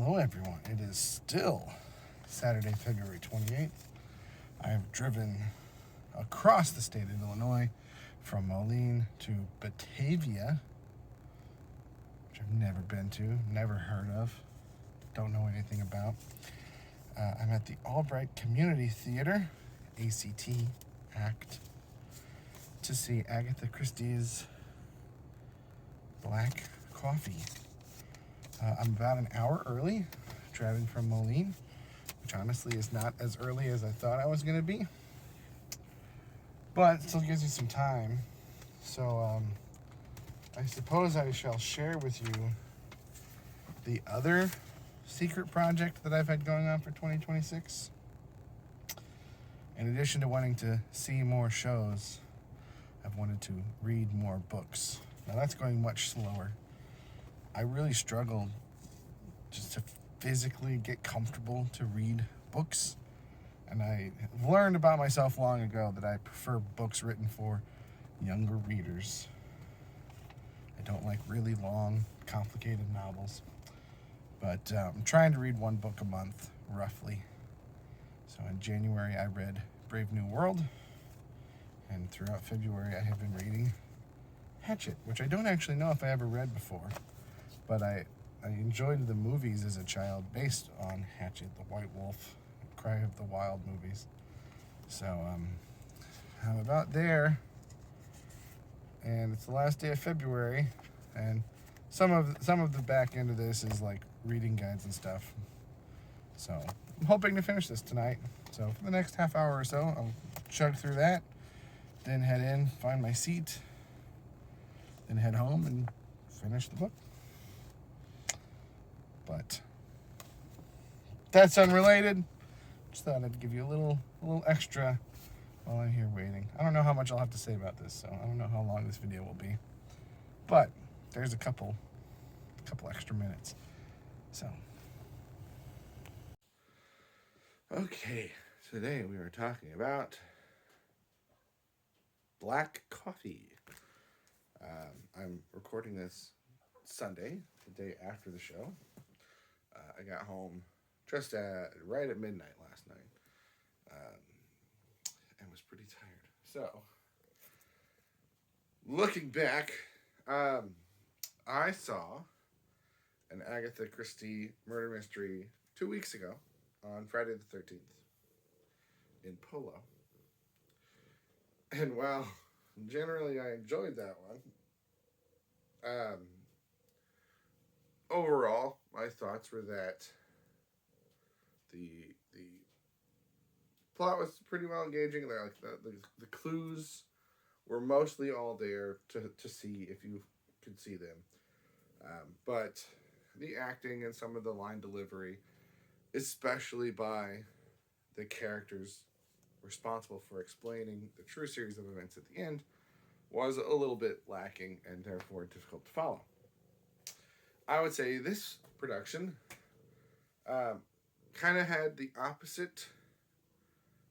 Hello, everyone. It is still Saturday, February 28th. I have driven across the state of Illinois from Moline to Batavia, which I've never been to, never heard of, don't know anything about. I'm at the Albright Community Theater, ACT, ACT, to see Agatha Christie's Black Coffee. I'm about an hour early, driving from Moline, which honestly is not as early as I thought I was going to be, but it still gives me some time. So I suppose I shall share with you the other secret project that I've had going on for 2026. In addition to wanting to see more shows, I've wanted to read more books. Now that's going much slower. I really struggled just to physically get comfortable to read books. And I learned about myself long ago that I prefer books written for younger readers. I don't like really long, complicated novels. But I'm trying to read one book a month, roughly. So in January, I read Brave New World. And throughout February, I have been reading Hatchet, which I don't actually know if I ever read before. But I enjoyed the movies as a child based on Hatchet, the White Wolf, Cry of the Wild movies. So I'm about there, and it's the last day of February, and some of the back end of this is like reading guides and stuff. So I'm hoping to finish this tonight. So for the next half hour or so, I'll chug through that, then head in, find my seat, then head home and finish the book. But that's unrelated. Just thought I'd give you a little extra while I'm here waiting. I don't know how much I'll have to say about this, so I don't know how long this video will be. But there's a couple extra minutes. So okay, today we are talking about black coffee. I'm recording this Sunday, the day after the show. I got home just right at midnight last night, and was pretty tired. So, looking back, I saw an Agatha Christie murder mystery 2 weeks ago on Friday the 13th in Polo. And while generally I enjoyed that one, overall my thoughts were that the plot was pretty well engaging. Like the clues were mostly all there to see if you could see them. But the acting and some of the line delivery, especially by the characters responsible for explaining the true series of events at the end, was a little bit lacking and therefore difficult to follow. I would say this production kind of had the opposite,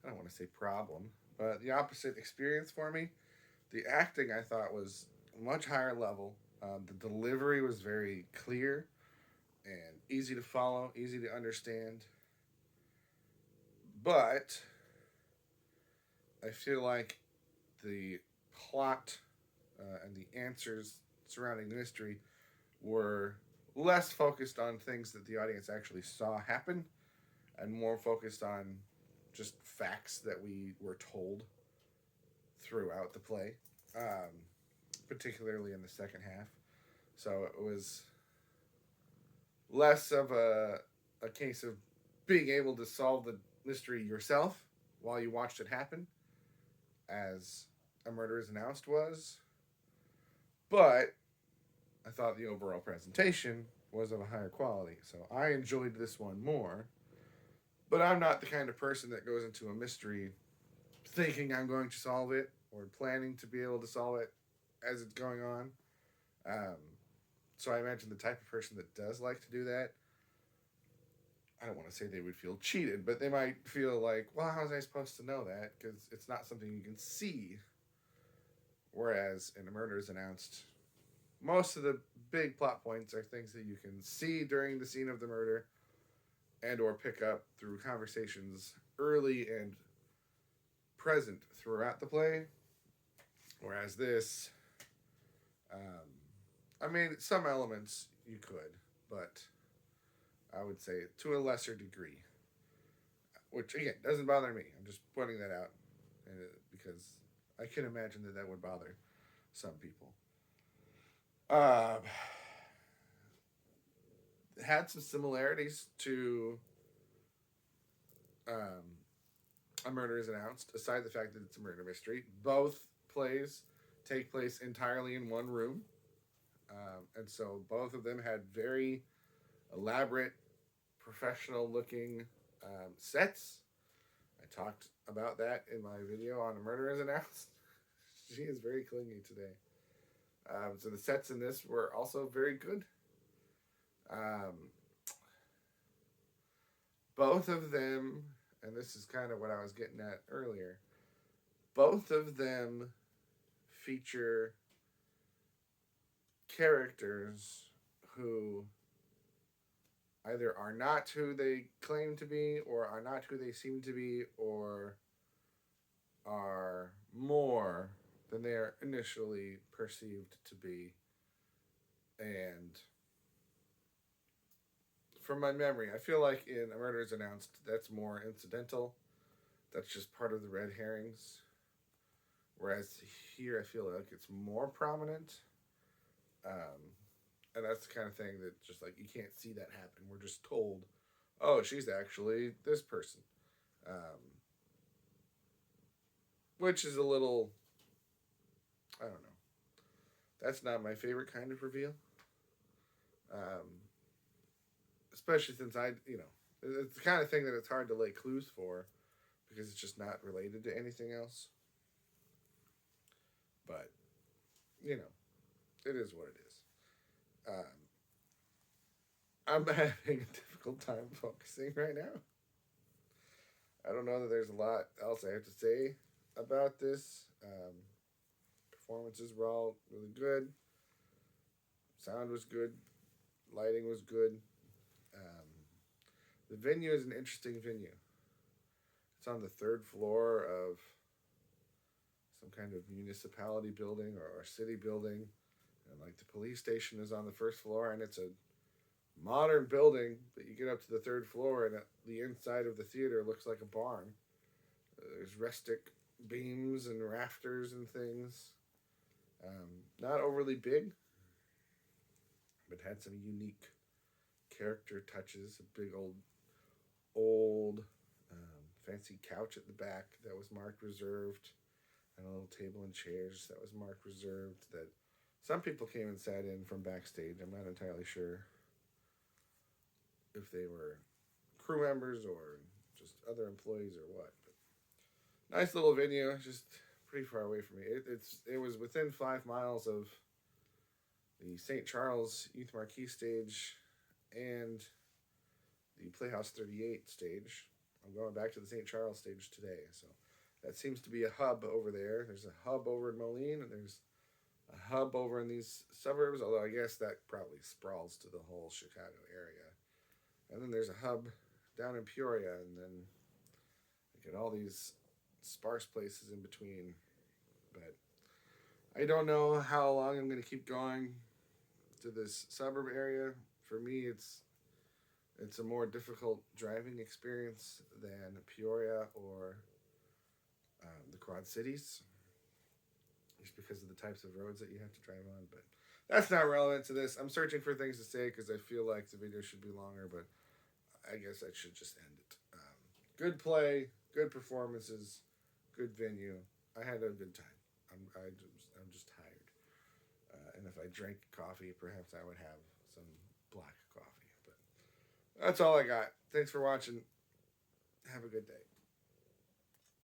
I don't want to say problem, but the opposite experience for me. The acting I thought was much higher level. The delivery was very clear and easy to follow, easy to understand. But I feel like the plot and the answers surrounding the mystery were less focused on things that the audience actually saw happen and more focused on just facts that we were told throughout the play, particularly in the second half. So it was less of a case of being able to solve the mystery yourself while you watched it happen, as A Murder is Announced was. But I thought the overall presentation was of a higher quality. So I enjoyed this one more. But I'm not the kind of person that goes into a mystery thinking I'm going to solve it or planning to be able to solve it as it's going on. So I imagine the type of person that does like to do that, I don't want to say they would feel cheated, but they might feel like, well, how was I supposed to know that? Because it's not something you can see. Whereas in A Murder is Announced, most of the big plot points are things that you can see during the scene of the murder and or pick up through conversations early and present throughout the play. Whereas this, I mean, some elements you could, but I would say to a lesser degree, which again doesn't bother me. I'm just pointing that out because I can imagine that that would bother some people. Uh, had some similarities to um, A Murder is Announced, aside the fact that it's a murder mystery. Both plays take place entirely in one room. And so both of them had very elaborate, professional looking sets. I talked about that in my video on A Murder is Announced. She is very clingy today. So the sets in this were also very good. Um, both of them, and this is kind of what I was getting at earlier, both of them feature characters who either are not who they claim to be, or are not who they seem to be, or are more than they are initially perceived to be. And from my memory, I feel like in A Murder is Announced, that's more incidental. That's just part of the red herrings. Whereas here, I feel like it's more prominent. Um, and that's the kind of thing that just like you can't see that happen. We're just told, oh, she's actually this person. Which is a little, I don't know. That's not my favorite kind of reveal. Um, Especially since it's the kind of thing that it's hard to lay clues for because it's just not related to anything else. But, you know, it is what it is. I'm having a difficult time focusing right now. I don't know that there's a lot else I have to say about this. Performances were all really good. Sound was good. Lighting was good. Um, the venue is an interesting venue. It's on the third floor of some kind of municipality building or city building. And like the police station is on the first floor, and it's a modern building, but you get up to the third floor, and the inside of the theater looks like a barn. There's rustic beams and rafters and things. Not overly big, but had some unique character touches. A big old fancy couch at the back that was marked reserved, and a little table and chairs that was marked reserved that some people came and sat in from backstage. I'm not entirely sure if they were crew members or just other employees or what. But nice little venue, just pretty far away from me. It was within 5 miles of the St. Charles Youth Marquee stage and the Playhouse 38 stage. I'm going back to the St. Charles stage today, so that seems to be a hub over there. There's a hub over in Moline, and there's a hub over in these suburbs, although I guess that probably sprawls to the whole Chicago area. And then there's a hub down in Peoria, and then you get all these sparse places in between. But I don't know how long I'm going to keep going to this suburb area. For me, it's a more difficult driving experience than Peoria or the Quad Cities, just because of the types of roads that you have to drive on. But that's not relevant to this. I'm searching for things to say because I feel like the video should be longer, but I guess I should just end it. Good play, good performances, good venue. I had a good time. I'm just tired. And if I drank coffee, perhaps I would have some black coffee. But that's all I got. Thanks for watching. Have a good day.